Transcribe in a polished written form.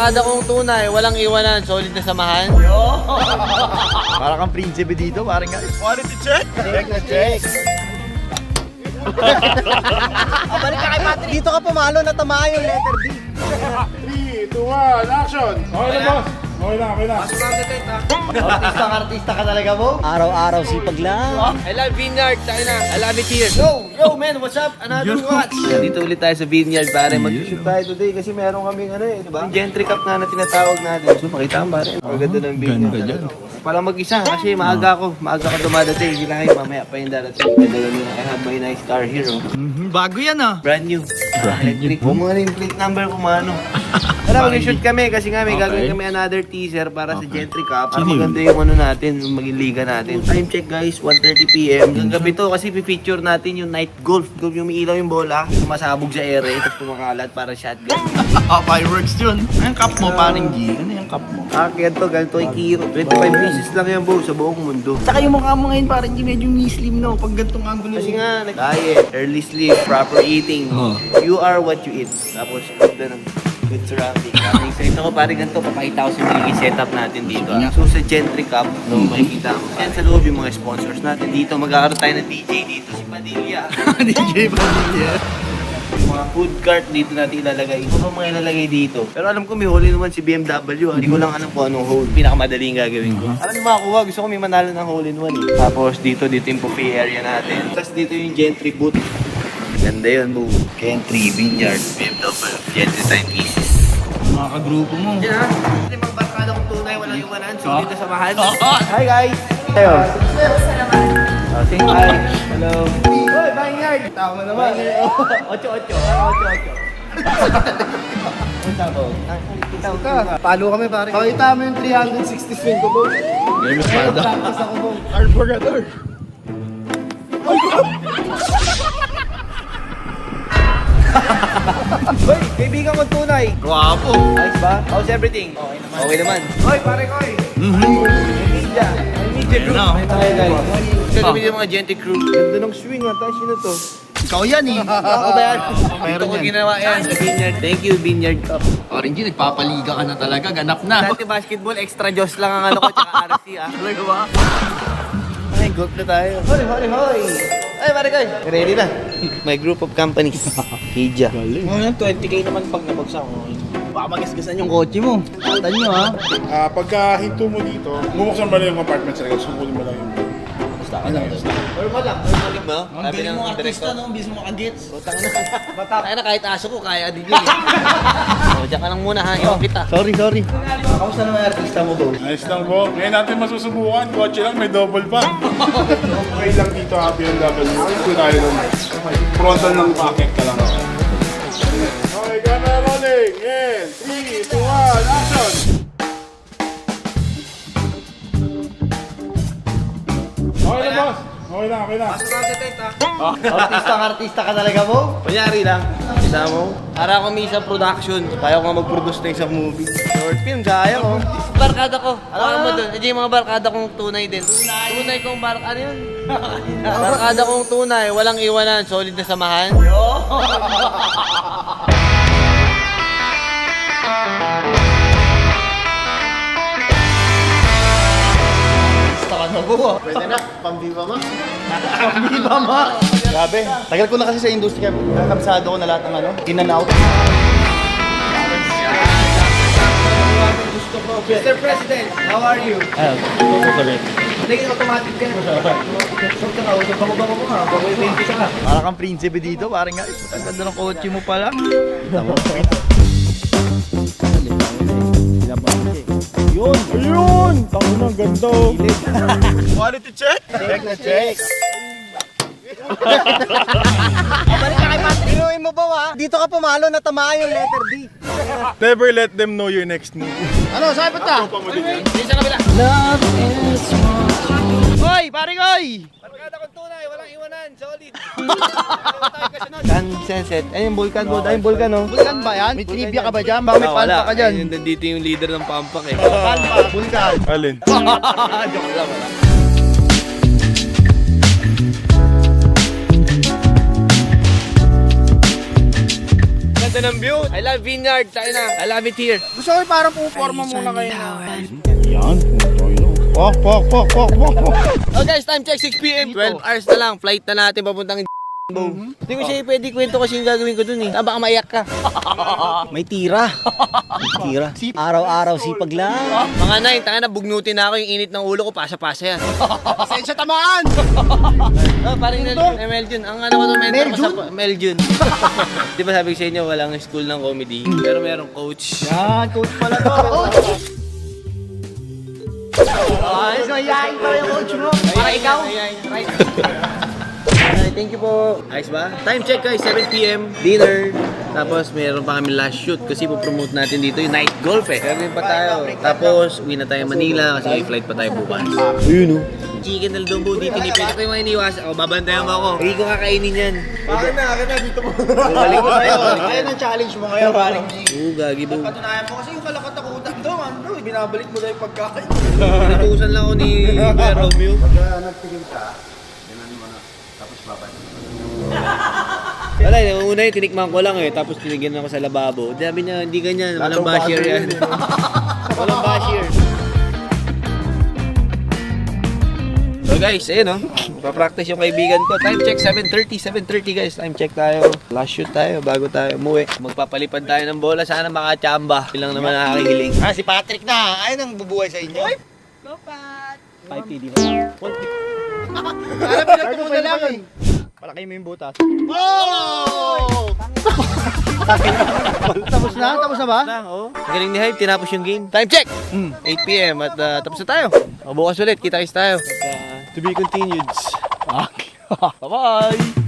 barkada kong tunay, walang iwanan, solid na samahan. Para kang prinsipe dito, parang nga. Quality check? Check na check. Balik ka kay Patrick. Dito ka pumalo na tamaan yung letter D. 3, 2, 1, action! Okay na, boss. Okay na, okay na. Artista ka talaga mo? Araw-araw sipag lang. I love Vineyard, tayo na. I love it here. Yo man, what's up? Another watch. Dito ulit tayo sa Vineyard, pare. Mag-shoot tayo today kasi meron kaming ano eh, di ba? Yung Gentry Cup na tinatawag natin. So makita mo pare, ang ganda ng Vineyard. Pala mag-isa kasi maaga ako dumadating. Hindi na kayo mamaya pa yung darating. Ganda yun. I have my nice car here. Oh. Bago yan ah. Brand new. Electric. Huwag mo nga yung plate number kung ano. Tara, mag-shoot kami kasi nga may gagawin kami another teaser para sa Gentry Cup. Para maganda yung ano natin, yung maging liga natin. Time check guys, 1:30 PM. Hanggang gabi to kasi pipicture natin yung night golf. Yung umiilaw yung bola, sumasabog sa ere, tapos kumakalat para shotgun. Fireworks yun. Anong cup mo, paring G? Ano yung cup mo? Ganito ay kiro. 25 pieces lang yan bro, sa buong mundo. Saka yung mukha mo ngayon, parang G, medyo slim no. Pag gantong angulo. Kasi nga, diet, early sleep, proper eating. You are what you eat. Tapos, ganda ng good surrounding. Excited ako pare ganito, papakita ko sa magiging setup natin dito. So sa Gentry Cup, makikita mo. Yan sa loob yung mga sponsors natin dito. Magkakaroon tayo ng DJ dito, si Padilla. DJ Padilla. Yung mga food cart dito natin ilalagay. Ito pa mga ilalagay dito. Pero alam ko may hole naman si BMW. Hindi ko lang alam kung anong hole. Pinakamadaling gagawin ko. Alam mo makakuha, gusto ko may manalo ng hole in one eh. Tapos dito yung buffet area natin. Tapos dito yung Gentry booth. Ganda yun, boo. Gentry, Vineyard, BMW, Gentry time pieces. Mga kagrupo mo. Yan ha. Ito yung mga barkada kong tunay, walang iwanan. Sulit na samahan. Hi guys! Tayo. Say hi. Hello. Hoy, Vineyard! Tama naman. 8-8. 8-8. Punta mo. Palo kami pare. Pakita mo yung 360 swing ko, bro. Game espada. Practice ako, bro. Carburetor. Hoy, kaibigan kong tunay. Guwapo. Ayos ba? How's everything? Okay naman. Hoy, pare ko eh. Media. Media group. Hi guys. Gagawin yung mga Gentry crew. Ganda ng swing ha. Tayo sino to? Ikaw yan eh. Ako ba yan? Meron Ito ko yan. ginawa yan sa Vineyard. Thank you, Vineyard Cup. Orange, nagpapaliga ka na talaga. Ganap na. Dati basketball, extra Diyos lang ang ano ko, tsaka RC ah. Talaga ba? Ay, group na tayo. Hoy, hoy, hoy! Ay, pare ko. Ready na. My group of companies. Media. Ngayon, 20k naman pag nabagsak ko. Baka magisgasan yung kotse mo. Tatan nyo ha. Pagka hinto mo dito, bubuksan mo lang yung compartment sa likod, sungkulin mo lang yung... Normal lang. Normal ba? Ang galing mong artista no, bis mo kagets. Kaya na kahit aso ko, kaya din yun eh. O, dyan ka lang muna ha. Iwan kita. Sorry. Kamusta naman yung artista mo, bro? Nice lang po. Ngayon natin masusubukan, kotse lang, may double pa. Okay lang dito, BMW. Ito tayo lang. Frontal ng packet ka lang. Okay, camera rolling. And 3, 2, 1, action! Okay na, boss. Okay na. Artista ka talaga mo? Kunyari lang. Isa mo. Para ako may isang production. Kaya ko nga mag-produce ng isang movie. Short film, kaya ko. Barkada ko. Alam mo doon, hindi yung mga barkada kong tunay din. Tunay kong ano yun? Barkada kong tunay, walang iwanan, solid na samahan. Pwede na, pambiba mo. Viva Max! Grabe. Tagal ko na kasi sa industriya. Kakabsado ko na lahat ng ano. In and out. Mr. President, how are you? Naging automatic ka. Huwag ka kausap, bango-bango mo ka. Bango-20 ka. Para kang prinsipe dito. Parang nga, ang ganda ng kotse mo pala. Ayun! Tango na, ganda. Quality check? Check na check. Balik ka kay Patrick. Binuin mo ba wa? Dito ka pumalo na tamaan yung letter D. Never let them know your next move. Ano, saan punta? Dito sa kabila. Hoy, pare koy! Barkada kong tunay, walang iwanan, solid. Kan Sunset. Ayun yung vulkan mo. Ayun yung vulkan oh. Bulkan ba yan? May trivia ka ba dyan? Baka may palpa ka dyan. Ayun, nandito yung leader ng Pampak eh. Palpa, bulkan. Alin? Joke lang wala. Ganda ng view. I love Vineyard. Tayo na. I love it here. Gusto ko parang puporma muna kayo. Yan. Pok. Oh guys, time check 6 PM. 12 hours na lang. Flight na natin papuntang Hindi ko siya pwede kwento kasi yung gagawin ko dun eh. Baka maiyak ka. May tira. May tira. Araw-araw sipag lang. Mga 9, tanga na bugnutin na ako yung init ng ulo ko. Pasa-pasa yan. Pasensya tamaan! Oh, parang Meljun. Ang ano ko to, Meljun. Di ba sabi ko sa inyo, walang school ng comedy. Pero merong coach. Yan, coach pala to. Ay, so yain pala yung coach mo. Para ikaw. Right. Thank you po. Ayos ba? Time check guys, 7 PM, dinner. Tapos meron pa kami last shoot kasi po-promote natin dito yung night golf eh. Gagawin pa tayo. Tapos uwi na tayo Manila kasi may flight pa tayo bukas. Ayun, oh. Chicken adobo dito ni Pete. Ito yung mga iniwas. Ako, babantayan mo ako. Hindi ko kakainin yan. Akin na, dito mo. Balik ko tayo. Ayan ang challenge mo ngayon, paring G. Oo, gagi ba? Patunayan mo kasi yung kalakatakutan to, ano, binabalik mo na yung pagkain. Natusan lang ako ni Kuya Romeo. Wala, yung una yung tinikman ko lang eh, tapos tinigyan ako sa lababo. Sabi niya, hindi ganyan, walang basher yan. Walang basher. So guys, ayun o, papractice yung kaibigan ko. Time check, 7:30 guys, time check tayo. Last shoot tayo, bago tayo umuwi. Magpapalipad tayo ng bola, sana makachamba. Ilang naman ang aking hiling. Ah, si Patrick na. Ayun ang bubuhay sa inyo. Lopat! 5P, di ba? Alam, pinagpo na lang eh. Palaki mo yung butas. Oh! Tapos na? Tapos na ba? Lang, oh. Ang galing ni Hype, tinapos yung game. Time check! 8 PM at tapos na tayo. O, bukas ulit, kita-kits tayo. To be continued. Okay. Bye-bye!